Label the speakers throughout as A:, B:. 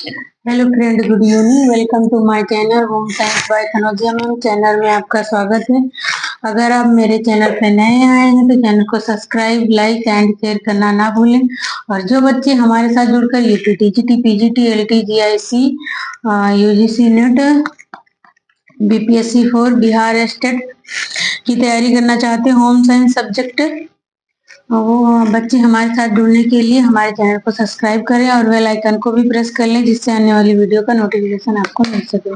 A: Hello friend, good evening. Welcome to my channel home science by Tanuja ma'am. Channel में आपका स्वागत है। अगर आप मेरे चैनल पे नए आए हैं तो चैनल को सब्सक्राइब, लाइक एंड शेयर करना ना भूलें। और जो बच्चे हमारे साथ जुड़कर UP TGT, PGT, LT, GIC, UGC net, BPSC 4, Bihar state की तैयारी करना चाहते हैं होम साइंस सब्जेक्ट, वो बच्चे हमारे साथ जुड़ने के लिए हमारे चैनल को सब्सक्राइब करें और बेल आइकन को भी प्रेस कर लें, जिससे आने वाली वीडियो का नोटिफिकेशन आपको मिल सके।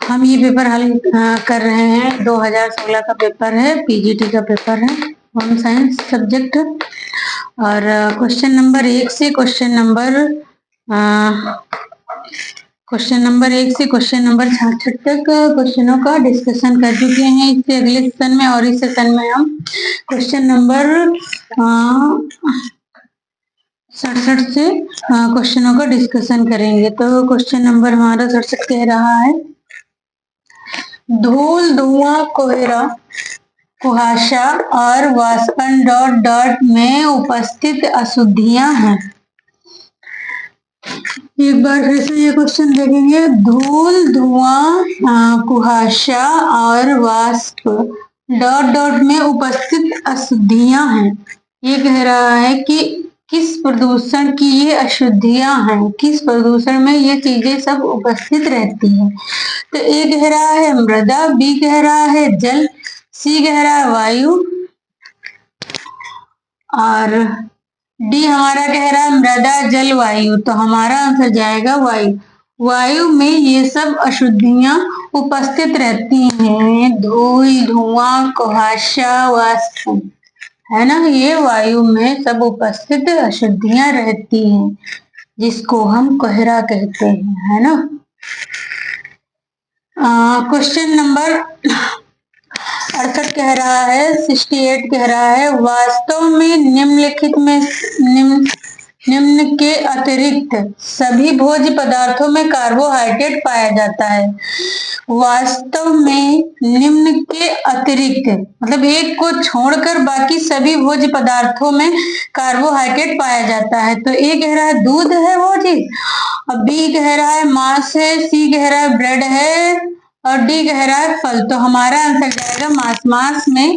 A: हम ये पेपर हल कर रहे हैं। 2016 का पेपर है, पीजीटी का पेपर है, होम साइंस सब्जेक्ट। और क्वेश्चन नंबर 1 से क्वेश्चन नंबर 66 तक क्वेश्चनों का डिस्कशन कर चुके हैं। इससे अगले सेशन में और इस सेशन में हम क्वेश्चन नंबर 67 से क्वेश्चनों का डिस्कशन करेंगे। तो क्वेश्चन नंबर हमारा 67 कह रहा है, धूल, धुआं, कोहरा, कुहासा और वाष्पन डॉट डॉट में उपस्थित अशुद्धियां हैं। एक बार फिर से ये क्वेश्चन देखेंगे। धूल, धुआं, कुहासा और वाष्प डॉट डॉट में उपस्थित अशुद्धियां हैं। ये कह रहा है कि किस प्रदूषण की ये अशुद्धियां हैं, किस प्रदूषण में ये चीजें सब उपस्थित रहती हैं। तो ए कह रहा है मृदा, बी कह रहा है जल, सी कह रहा है वायु और डी हमारा कह रहा है मृदा, जल, वायु। तो हमारा आंसर जाएगा वायु। वायु में ये सब अशुद्धियां उपस्थित रहती हैं। धूल, धुआं, कुहासा, वाष्प, है ना, ये वायु में सब उपस्थित अशुद्धियां रहती हैं, जिसको हम कोहरा कहते हैं, है ना। क्वेश्चन नंबर 68 कह रहा है, 68 कह रहा है, वास्तव में निम्नलिखित में निम्न के अतिरिक्त सभी भोज्य पदार्थों में कार्बोहाइड्रेट पाया जाता है। वास्तव में निम्न के अतिरिक्त मतलब एक को छोड़कर बाकी सभी भोज्य पदार्थों में कार्बोहाइड्रेट पाया जाता है। तो ए कह रहा है दूध है वो चीज, और बी कह रहा है मांस है, सी कह रहा है ब्रेड है और डी कह रहा है फल। तो हमारा आंसर जाएगा मांस। मांस में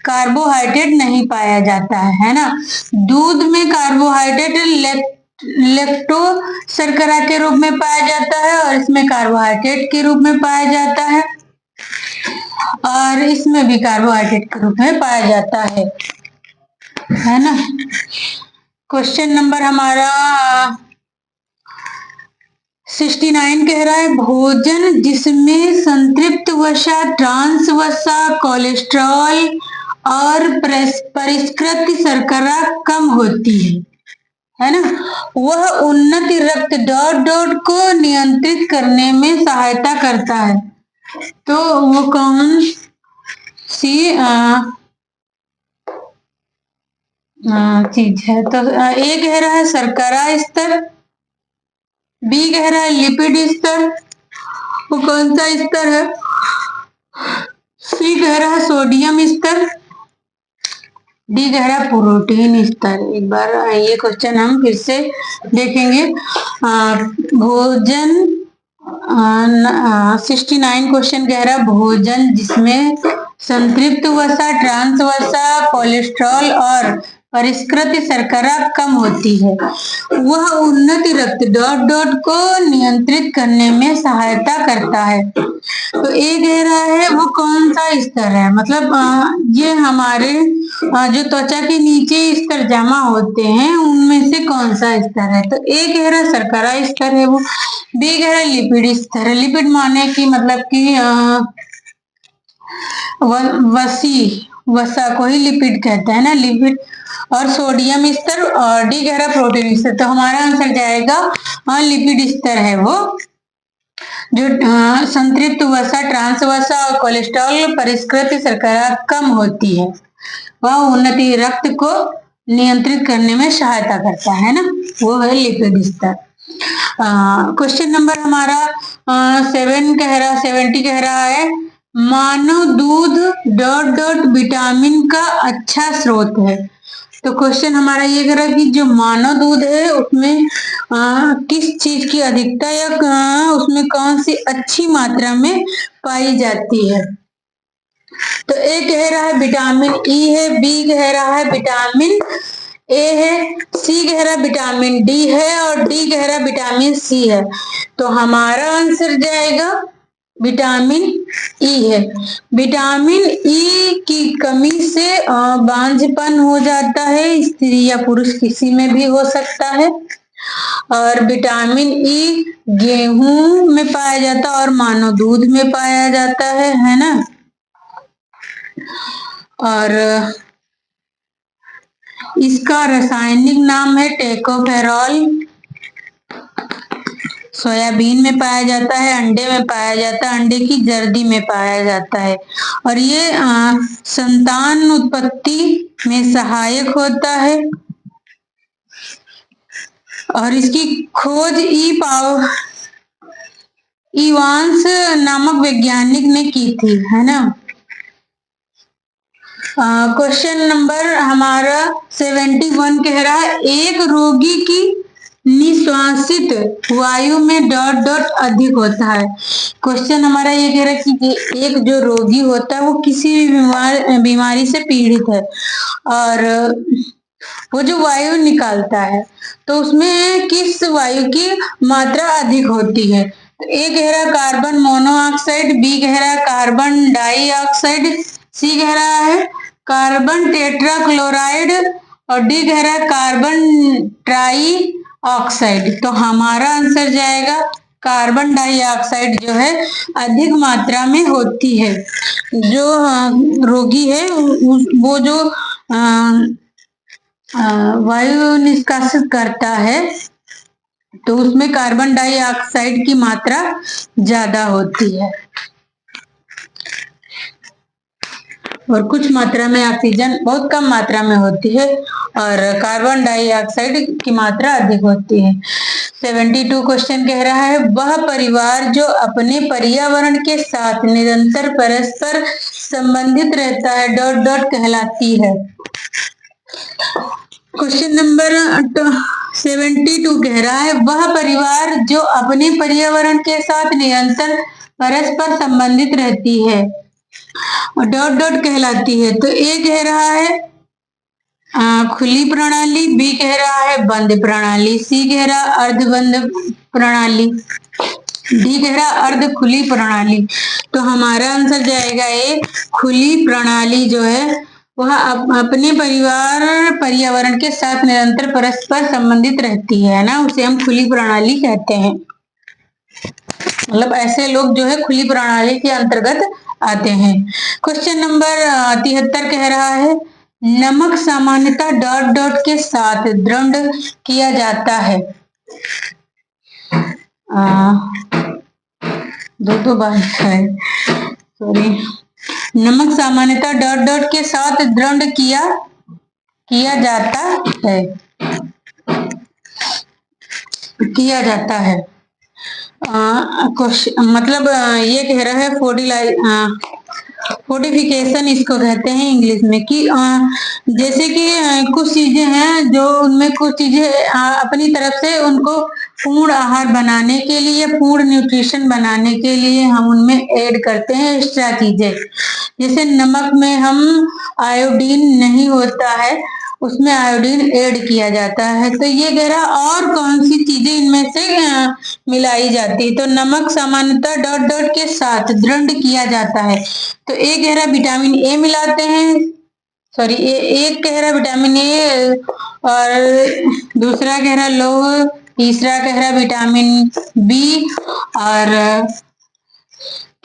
A: कार्बोहाइड्रेट नहीं पाया जाता है ना। दूध में कार्बोहाइड्रेट लेक्टो शर्करा के रूप में पाया जाता है और इसमें कार्बोहाइड्रेट के रूप में पाया जाता है और इसमें भी कार्बोहाइड्रेट के रूप में पाया जाता है ना। क्वेश्चन नंबर हमारा 69 कह रहा है, भोजन जिसमें संतृप्त वसा, ट्रांस वसा, कोलेस्ट्रॉल और परिष्कृत शर्करा कम होती है ना, वह उन्नत रक्त डॉट डॉट को नियंत्रित करने में सहायता करता है। तो वो कौन सी चीज है। तो ए कह रहा है शर्करा स्तर, बी कह रहा है लिपिड स्तर, वो कौन सा स्तर है, सी कह रहा है सोडियम स्तर, डी कह रहा है प्रोटीन स्तर। एक बार ये क्वेश्चन हम फिर से देखेंगे। भोजन 69 क्वेश्चन कह रहा है, भोजन जिसमें संतृप्त वसा, ट्रांस वसा, कोलेस्ट्रॉल और परिष्कृत शर्करा कम होती है, वह उन्नत रक्त डॉट डॉट को नियंत्रित करने में सहायता करता है। तो ए कह रहा है वो कौन सा स्तर है, मतलब ये हमारे जो त्वचा के नीचे स्तर जमा होते हैं उनमें से कौन सा स्तर है। तो ए कह रहा है शर्करा स्तर है वो, बी कह रहा है लिपिड स्तर है। लिपिड माने की मतलब कि वसा को ही लिपिड कहते हैं ना, लिपिड। और सोडियम स्तर और डी कह रहा प्रोटीन स्तर। तो हमारा आंसर जाएगा लिपिड स्तर है वो, जो संतृप्त वसा, ट्रांस वसा और कोलेस्ट्रॉल परिष्कृत शर्करा कम होती है, वह उन्नति रक्त को नियंत्रित करने में सहायता करता है ना, वो है लिपिड स्तर। क्वेश्चन नंबर हमारा 70 कह रहा है, मानव दूध डॉट डॉट विटामिन का अच्छा स्रोत है। तो क्वेश्चन हमारा ये करा कि जो मानव दूध है उसमें किस चीज की अधिकता या उसमें कौन सी अच्छी मात्रा में पाई जाती है। तो ए कह रहा है विटामिन ई है, बी कह रहा है विटामिन ए है, सी कह रहा है विटामिन डी है और डी कह रहा है विटामिन सी है। तो हमारा आंसर जाएगा विटामिन ई है। विटामिन ई की कमी से बांझपन हो जाता है, स्त्री या पुरुष किसी में भी हो सकता है। और विटामिन ई गेहूं में पाया जाता है और मानव दूध में पाया जाता है ना। और इसका रासायनिक नाम है टेकोफेरॉल। सोयाबीन में पाया जाता है, अंडे में पाया जाता है, अंडे की जर्दी में पाया जाता है और ये संतान उत्पत्ति में सहायक होता है। और इसकी खोज इवांस नामक वैज्ञानिक ने की थी, है ना। क्वेश्चन नंबर हमारा 71 कह रहा है एक रोगी की निश्वासित वायु में डॉट डॉट अधिक होता है। क्वेश्चन हमारा ये कह रहा है कि एक जो रोगी होता है वो किसी भी बीमारी से पीड़ित है और वो जो वायु निकालता है तो उसमें किस वायु की मात्रा अधिक होती है। तो ए कह रहा है कार्बन मोनोऑक्साइड, बी कह रहा है कार्बन डाइऑक्साइड, सी कह रहा है कार्बन टेट्राक्लोराइड और डी कह रहा है कार्बन ट्राई ऑक्साइड। तो हमारा आंसर जाएगा कार्बन डाइऑक्साइड जो है अधिक मात्रा में होती है। जो रोगी है वो जो वायु निष्कासित करता है तो उसमें कार्बन डाइऑक्साइड की मात्रा ज्यादा होती है और कुछ मात्रा में ऑक्सीजन बहुत कम मात्रा में होती है और कार्बन डाइऑक्साइड की मात्रा अधिक होती है। 72 क्वेश्चन कह रहा है वह परिवार जो अपने पर्यावरण के साथ निरंतर परस्पर संबंधित रहता है डॉट डॉट कहलाती है। क्वेश्चन नंबर 72 कह रहा है वह परिवार जो अपने पर्यावरण के साथ निरंतर परस्पर संबंधित रहती है और डॉट डॉट कहलाती है। तो ए कह रहा है खुली प्रणाली, बी कह रहा है बंद प्रणाली, सी कह रहा है अर्धबंद प्रणाली, डी कह रहा है अर्ध खुली प्रणाली। तो हमारा आंसर जाएगा ए खुली प्रणाली जो है वह अपने पर्यावरण के साथ निरंतर परस्पर संबंधित रहती है ना, उसे हम खुली प्रणाली कहते हैं। मतलब ऐसे लोग जो है खुली प्रणाली के अंतर्गत आते हैं। क्वेश्चन नंबर 73 कह रहा है नमक सामान्यतः डॉट डॉट के साथ दृढ़ किया जाता है। दो बार है सॉरी। नमक सामान्यतः डॉट डॉट के साथ दृढ़ किया जाता है। मतलब ये कह रहा है फोर्टिफिकेशन इसको कहते हैं इंग्लिश में कि जैसे कि कुछ चीजें हैं जो उनमें कुछ चीजें अपनी तरफ से उनको पूर्ण आहार बनाने के लिए पूर्ण न्यूट्रिशन बनाने के लिए हम उनमें ऐड करते हैं एक्स्ट्रा चीजें। जैसे नमक में हम आयोडीन नहीं होता है उसमें आयोडीन ऐड किया जाता है। तो ये कह रहा और कौन सी चीजें इनमें से मिलाई जाती है। तो नमक सामान्यतः डॉट डॉट के साथ दृढ़ किया जाता है। तो ए कह रहा विटामिन ए मिलाते हैं, सॉरी एक कह रहा विटामिन ए और दूसरा कह रहा लौह, तीसरा कह रहा विटामिन बी और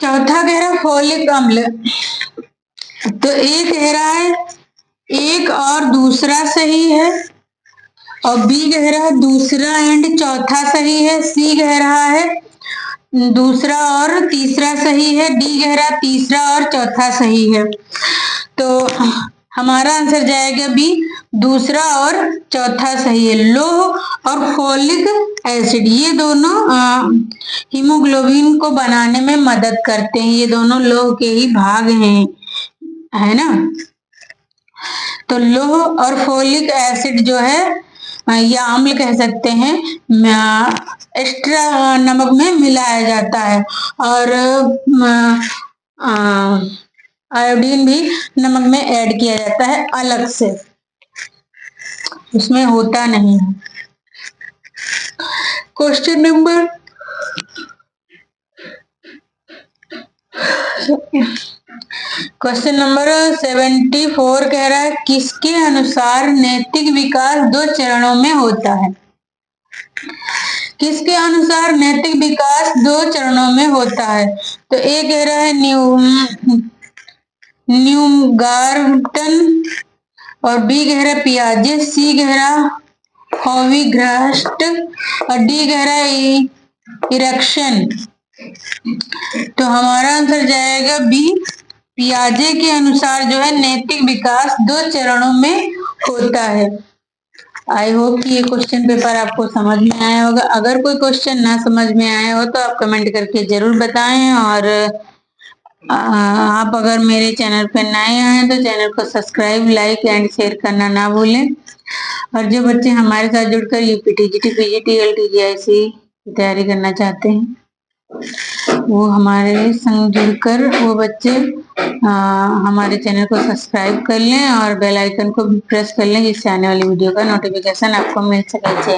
A: चौथा कह रहा फोलिक अम्ल। तो ए कह रहा है एक और दूसरा सही है और बी कह रहा है दूसरा एंड चौथा सही है, सी कह रहा है दूसरा और तीसरा सही है, डी कह रहा तीसरा और चौथा सही है। तो हमारा आंसर जाएगा बी दूसरा और चौथा सही है। लौह और फोलिक एसिड ये दोनों हीमोग्लोबिन को बनाने में मदद करते हैं, ये दोनों लौह के ही भाग हैं, है ना। तो लौह और फोलिक एसिड जो है या अम्ल कह सकते हैं, एक्स्ट्रा नमक में मिलाया जाता है। और आयोडीन भी नमक में ऐड किया जाता है अलग से, उसमें होता नहीं है। क्वेश्चन नंबर क्वेश्चन नंबर 74 कह रहा है, किसके अनुसार नैतिक विकास 2 चरणों में होता है? किसके अनुसार नैतिक विकास 2 चरणों में होता है? तो ए कह रहा है न्यूगार्टन, और बी कह रहा है पियाजे, सी कह रहा हॉविग्रास्ट, और डी कह रहा है इरेक्शन। तो हमारा आंसर जाएगा बी, पियाजे के अनुसार जो है नैतिक विकास 2 चरणों में होता है। आई होप कि ये क्वेश्चन पेपर आपको समझ में आया होगा। अगर कोई क्वेश्चन ना समझ में आया हो तो आप कमेंट करके जरूर बताएं, और आप अगर मेरे चैनल पे नए आए तो चैनल को सब्सक्राइब, लाइक एंड शेयर करना ना भूलें। और जो बच्चे हमारे साथ जुड़कर यूपीटीजीटी, पीजीटी, एलटीजीआईसी की तैयारी करना चाहते हैं वो हमारे संग जुड़कर वो बच्चे हमारे चैनल को सब्सक्राइब कर लें और बेल आइकन को भी प्रेस कर लें, जिससे आने वाली वीडियो का नोटिफिकेशन आपको मिल सके।